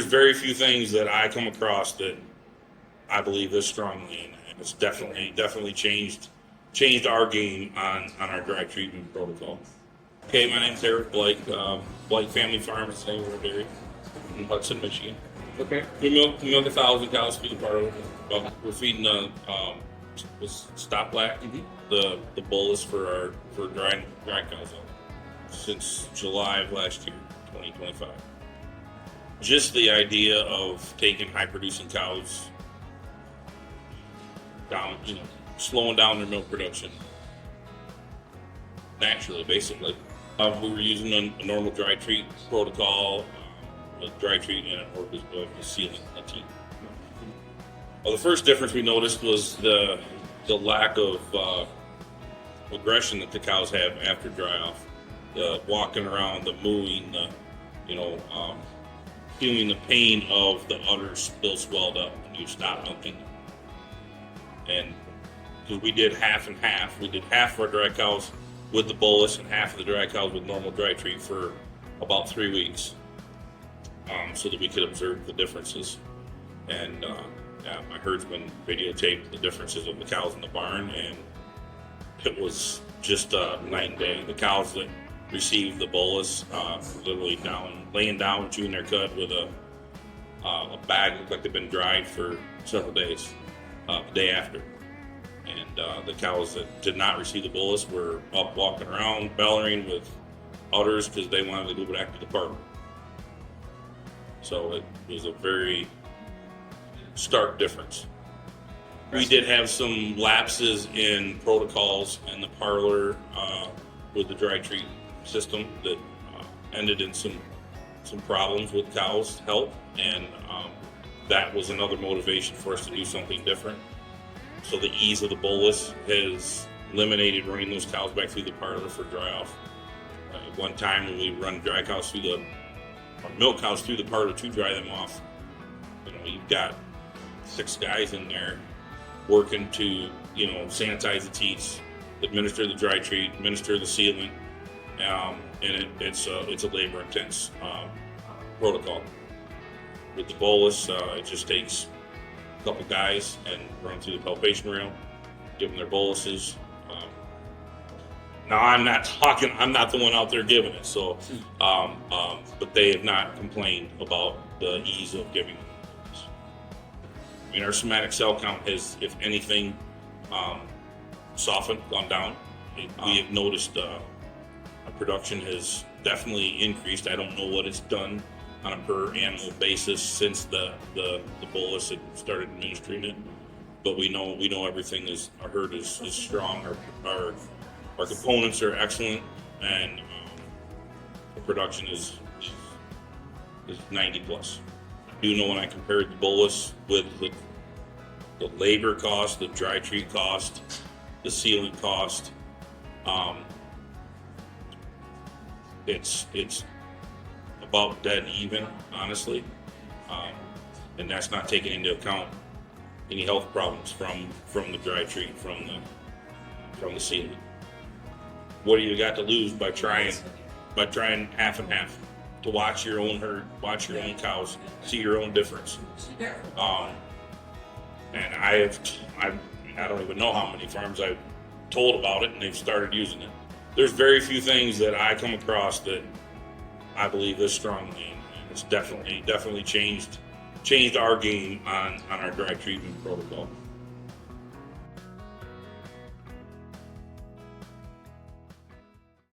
there's very few things that I come across that I believe this strongly in, and it's definitely changed our game on our dry treatment protocol. Okay, my name's Eric Bleich, Bleich Family Farms in Hudson, Michigan. Okay. We milk 1,000 cows through the parlor. We're feeding StopLac, the bolus for dry cows since July of last year, 2025. Just the idea of taking high-producing cows down, slowing down their milk production naturally, basically. We were using a normal dry treat protocol, a dry treat and a sealant team. Well, the first difference we noticed was the lack of aggression that the cows have after dry off. The walking around, the mooing, feeling the pain of the udders still swelled up when you stop milking them. And because we did half and half, we did half of our dry cows with the bolus and half of the dry cows with normal dry treat for about 3 weeks, so that we could observe the differences. And my herdsman videotaped the differences of the cows in the barn, and it was just night and day. The cows that received the bolus literally laying down, chewing their cud with a bag, looked like they'd been dried for several days, the day after. And the cows that did not receive the bolus were up walking around, bellowing with udders because they wanted to go back to the park. So it was a very stark difference. We did have some lapses in protocols in the parlor with the dry treat system that ended in some problems with cows' health, and that was another motivation for us to do something different. So the ease of the bolus has eliminated running those cows back through the parlor for dry off. At one time when we run dry cows or milk cows through the parlor to dry them off, you've got 6 guys in there working to, sanitize the teats, administer the dry treat, administer the sealant, and it's a labor-intense protocol. With the bolus, it just takes a couple guys and run through the palpation rail, give them their boluses. Now I'm not the one out there giving it, so, but they have not complained about the ease of giving them. I mean, our somatic cell count has, if anything, softened, gone down. We have noticed our production has definitely increased. I don't know what it's done on a per animal basis since the bolus had started administering it, but we know everything is, our herd is strong. Our components are excellent, and the production is 90 plus. I do know when I compared the bolus with the labor cost, the dry treat cost, the sealant cost, it's about dead even, honestly, and that's not taking into account any health problems from the dry treat, from the sealant. What do you got to lose by trying half and half? To watch your own herd, watch your own cows, see your own difference. And I don't even know how many farms I've told about it and they've started using it. There's very few things that I come across that I believe this strongly in, and it's definitely changed our game on our dry treatment protocol.